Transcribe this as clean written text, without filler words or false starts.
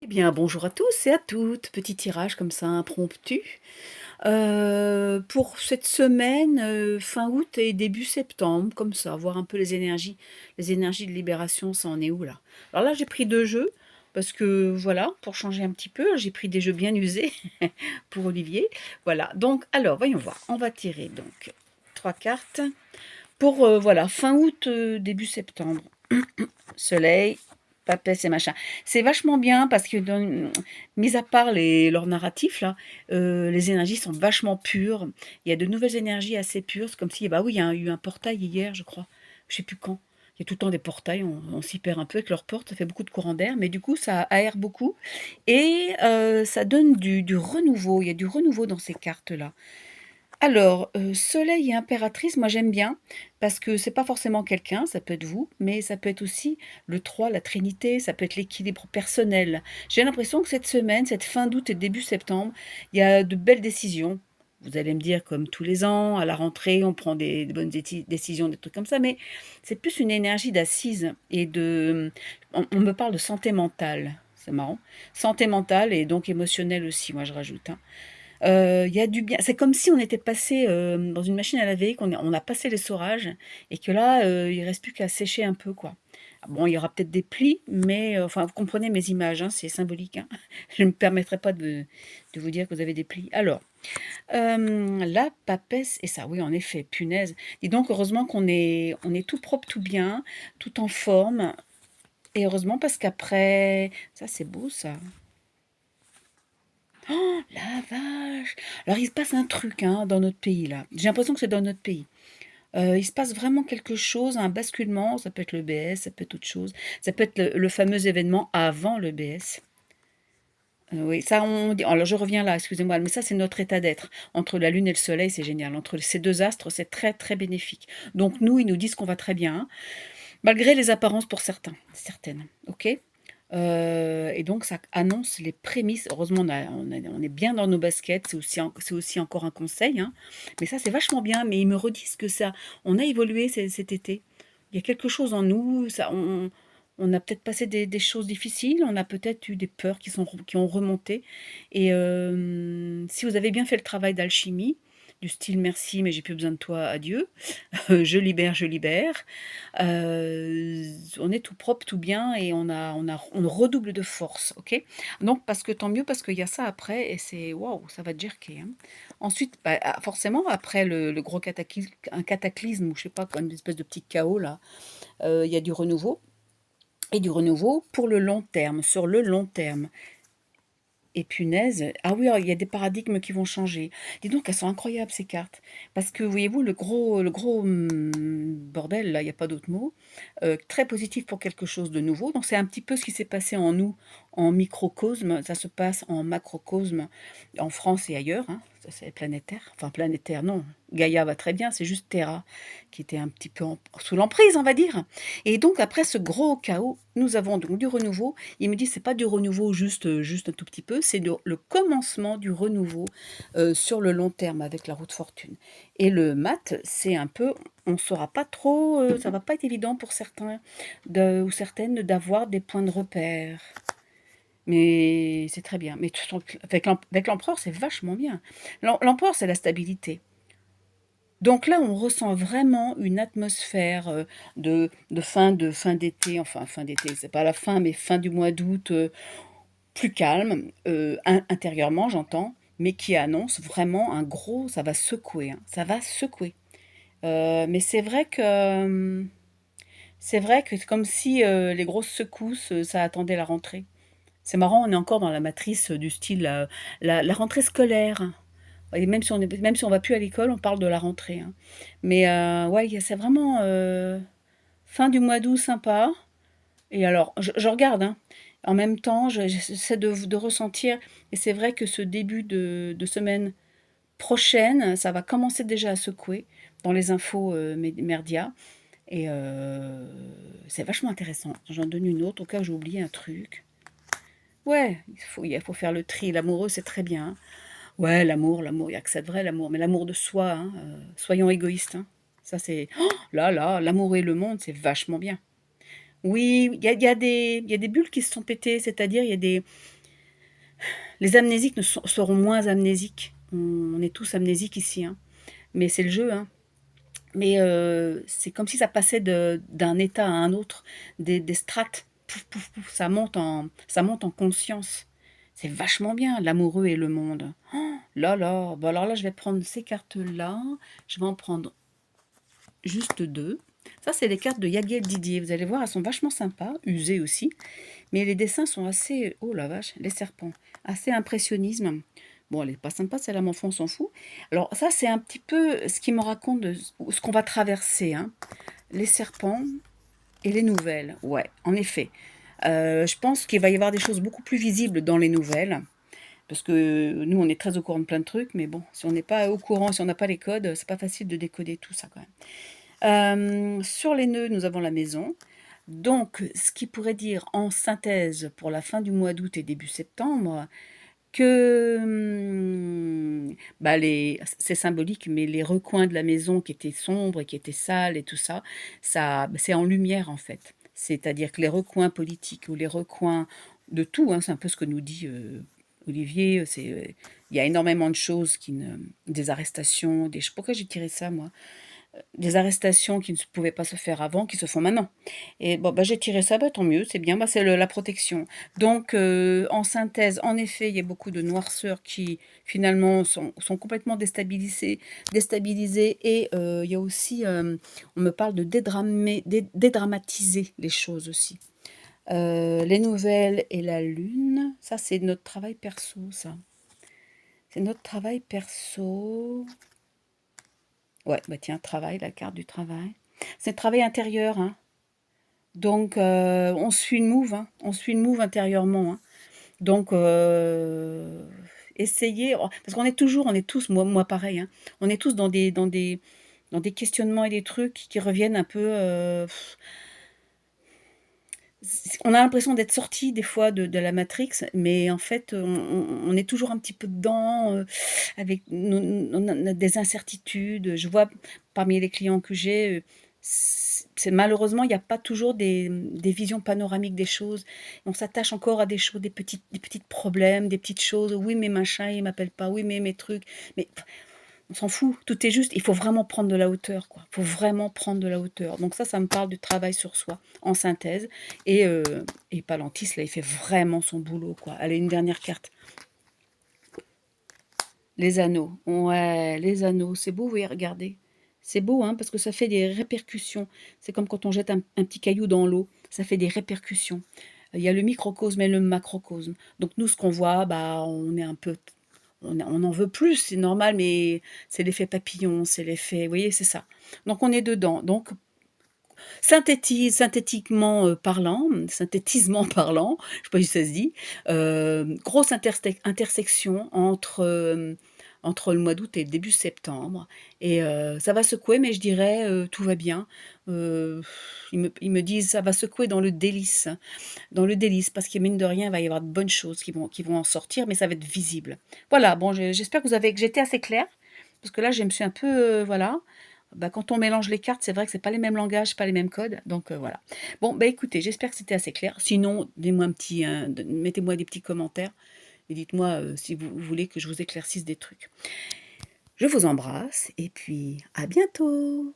Bien, bonjour à tous et à toutes. Petit tirage comme ça impromptu, pour cette semaine, fin août et début septembre, comme ça, voir un peu les énergies de libération, ça en est où là? Alors là, j'ai pris 2 jeux parce que voilà, pour changer un petit peu, j'ai pris des jeux bien usés pour Olivier. Voilà, donc alors voyons voir. On va tirer donc 3 cartes pour, voilà, fin août, début septembre. Soleil, papesse et machin. C'est vachement bien parce que mis à part leurs narratifs là, les énergies sont vachement pures. Il y a de nouvelles énergies assez pures. C'est comme si, bah oui, il y a eu un portail hier, je crois. Je sais plus quand. Il y a tout le temps des portails, on s'y perd un peu avec leurs portes, ça fait beaucoup de courant d'air, mais du coup ça aère beaucoup et ça donne du renouveau. Il y a du renouveau dans ces cartes-là. Alors, soleil et impératrice, moi j'aime bien, parce que c'est pas forcément quelqu'un, ça peut être vous, mais ça peut être aussi le 3, la trinité, ça peut être l'équilibre personnel. J'ai l'impression que cette semaine, cette fin d'août et début septembre, il y a de belles décisions. Vous allez me dire, comme tous les ans, à la rentrée, on prend des bonnes décisions, des trucs comme ça, mais c'est plus une énergie d'assise et on me parle de santé mentale, c'est marrant. Santé mentale et donc émotionnelle aussi, moi je rajoute, hein. Il y a du bien. C'est comme si on était passé, dans une machine à laver, on a passé l'essorage et que là, il reste plus qu'à sécher un peu, quoi. Ah bon, il y aura peut-être des plis, mais enfin, vous comprenez mes images, hein, c'est symbolique, hein. Je ne me permettrai pas de vous dire que vous avez des plis. Alors, la papesse et ça, oui, en effet, punaise. Dis donc, heureusement on est tout propre, tout bien, tout en forme et heureusement parce qu'après ça, c'est beau ça. Oh la vache! Alors il se passe un truc, hein, dans notre pays là. J'ai l'impression que c'est dans notre pays. Il se passe vraiment quelque chose, un basculement, ça peut être le BS, ça peut être autre chose. Ça peut être le fameux événement avant le BS. Oui, ça on dit alors je reviens là, excusez-moi, mais ça c'est notre état d'être. Entre la lune et le soleil, c'est génial. Entre ces 2 astres, c'est très, très bénéfique. Donc nous, ils nous disent qu'on va très bien, hein, malgré les apparences pour certaines, OK? Et donc ça annonce les prémices. Heureusement, on est bien dans nos baskets, c'est aussi encore un conseil, hein. Mais ça, c'est vachement bien, mais ils me redisent que ça on a évolué cet été. Il y a quelque chose en nous, ça on a peut-être passé des choses difficiles, on a peut-être eu des peurs qui ont remonté et si vous avez bien fait le travail d'alchimie, du style: «Merci, mais j'ai plus besoin de toi, adieu», je libère. On est tout propre, tout bien et on redouble de force, OK? Donc parce que tant mieux, parce qu'il y a ça après et c'est waouh, ça va te jerker, hein. Ensuite, bah, forcément après le gros un cataclysme ou je sais pas quoi, une espèce de petit chaos là, il y a du renouveau et du renouveau pour le long terme, sur le long terme. Et punaise, ah oui, alors il y a des paradigmes qui vont changer. Dis donc, elles sont incroyables ces cartes. Parce que voyez-vous, le gros bordel, là, il n'y a pas d'autre mot, très positif pour quelque chose de nouveau. Donc c'est un petit peu ce qui s'est passé en nous, en microcosme. Ça se passe en macrocosme, en France et ailleurs, hein. Ça c'est planétaire. Enfin planétaire, non. Gaïa va très bien, c'est juste Terra qui était un petit peu sous l'emprise, on va dire. Et donc après ce gros chaos, nous avons donc du renouveau. Il me dit c'est pas du renouveau juste un tout petit peu, c'est le commencement du renouveau sur le long terme avec la roue de fortune. Et le mat, c'est un peu, on ne saura pas trop, ça va pas être évident pour certains ou certaines d'avoir des points de repère. Mais c'est très bien. Mais avec l'empereur, c'est vachement bien. L'empereur, c'est la stabilité. Donc là, on ressent vraiment une atmosphère de fin d'été, enfin fin d'été, c'est pas la fin, mais fin du mois d'août, plus calme, intérieurement, j'entends, mais qui annonce vraiment un gros, ça va secouer, hein, ça va secouer. Mais c'est vrai que c'est comme si les grosses secousses, ça attendait la rentrée. C'est marrant, on est encore dans la matrice du style la rentrée scolaire. Et même si on va plus à l'école, on parle de la rentrée, hein. Mais ouais, c'est vraiment fin du mois d'août sympa. Et alors, je regarde, hein. En même temps, j'essaie de ressentir. Et c'est vrai que ce début de semaine prochaine, ça va commencer déjà à secouer dans les infos merdias. Et c'est vachement intéressant. J'en donne une autre, au cas où j'ai oublié un truc. Ouais, il faut faire le tri. L'amoureux, c'est très bien, hein. Ouais, l'amour, il y a que ça de vrai, l'amour. Mais l'amour de soi, hein, soyons égoïstes, hein. Ça, c'est oh là là, l'amour et le monde, c'est vachement bien. Oui, il y a des bulles qui se sont pétées, c'est-à-dire il y a des Les amnésiques seront moins amnésiques. On est tous amnésiques ici, hein. Mais c'est le jeu, hein. Mais c'est comme si ça passait d'un état à un autre, des strates. Pouf, pouf, pouf, ça monte en conscience. C'est vachement bien, l'amoureux et le monde. Oh, là là, bah alors là, je vais prendre ces cartes-là. Je vais en prendre juste deux. Ça, c'est les cartes de Yaguel Didier. Vous allez voir, elles sont vachement sympas, usées aussi. Mais les dessins sont assez, oh la vache, les serpents, assez impressionnisme. Bon, elle est pas sympa, celle-là, mon fond, on s'en fout. Alors ça, c'est un petit peu ce qui me raconte de ce qu'on va traverser, hein. Les serpents et les nouvelles. Ouais, en effet. Je pense qu'il va y avoir des choses beaucoup plus visibles dans les nouvelles. Parce que nous, on est très au courant de plein de trucs, mais bon, si on n'est pas au courant, si on n'a pas les codes, c'est pas facile de décoder tout ça quand même. Sur les nœuds, nous avons la maison. Donc, ce qui pourrait dire en synthèse pour la fin du mois d'août et début septembre, que bah c'est symbolique, mais les recoins de la maison qui étaient sombres et qui étaient sales et tout ça, c'est en lumière en fait. C'est-à-dire que les recoins politiques ou les recoins de tout, hein, c'est un peu ce que nous dit Olivier, il y a énormément de choses des arrestations, pourquoi j'ai tiré ça moi? Des arrestations qui ne pouvaient pas se faire avant, qui se font maintenant. Et bon, bah, j'ai tiré ça, bah, tant mieux, c'est bien, bah, c'est la protection. Donc, en synthèse, en effet, il y a beaucoup de noirceurs qui, finalement, sont complètement déstabilisées. Et il y a aussi, on me parle de dédramatiser les choses aussi. Les nouvelles et la lune, ça, c'est notre travail perso, ça. C'est notre travail perso. Ouais, bah tiens, travail, la carte du travail. C'est le travail intérieur, hein. Donc, on suit une move, hein. On suit une move intérieurement, hein. Donc, essayez, parce on est tous, moi pareil, hein. On est tous dans des questionnements et des trucs qui reviennent un peu. On a l'impression d'être sorti des fois de la Matrix, mais en fait, on est toujours un petit peu dedans, avec on a des incertitudes. Je vois parmi les clients que j'ai, c'est malheureusement, il n'y a pas toujours des visions panoramiques des choses. On s'attache encore à des choses, des petits problèmes, des petites choses. Oui, mais machin, il m'appelle pas. Oui, mais mes trucs. Mais on s'en fout, tout est juste. Il faut vraiment prendre de la hauteur, quoi. Il faut vraiment prendre de la hauteur. Donc ça me parle du travail sur soi, en synthèse. Et Palantis, là, il fait vraiment son boulot, quoi. Allez, une dernière carte. Les anneaux. Ouais, les anneaux. C'est beau, oui, regardez. C'est beau, hein, parce que ça fait des répercussions. C'est comme quand on jette un petit caillou dans l'eau. Ça fait des répercussions. Il y a le microcosme et le macrocosme. Donc nous, ce qu'on voit, bah, on est un peu... On en veut plus, c'est normal, mais c'est l'effet papillon, c'est l'effet... Vous voyez, c'est ça. Donc on est dedans. Donc synthétiquement parlant, synthétisement parlant, je ne sais pas si ça se dit, grosse intersection entre le mois d'août et le début septembre. Et ça va secouer, mais je dirais tout va bien. Euh, ils me disent ça va secouer dans le délice, parce que mine de rien, il va y avoir de bonnes choses qui vont en sortir, mais ça va être visible. Voilà, bon, j'espère que j'étais assez claire, parce que là, je me suis un peu, voilà. Bah, quand on mélange les cartes, c'est vrai que c'est pas les mêmes langages, pas les mêmes codes, donc voilà. Bon, bah écoutez, j'espère que c'était assez clair. Sinon, mettez-moi des petits commentaires et dites-moi si vous voulez que je vous éclaircisse des trucs. Je vous embrasse et puis à bientôt.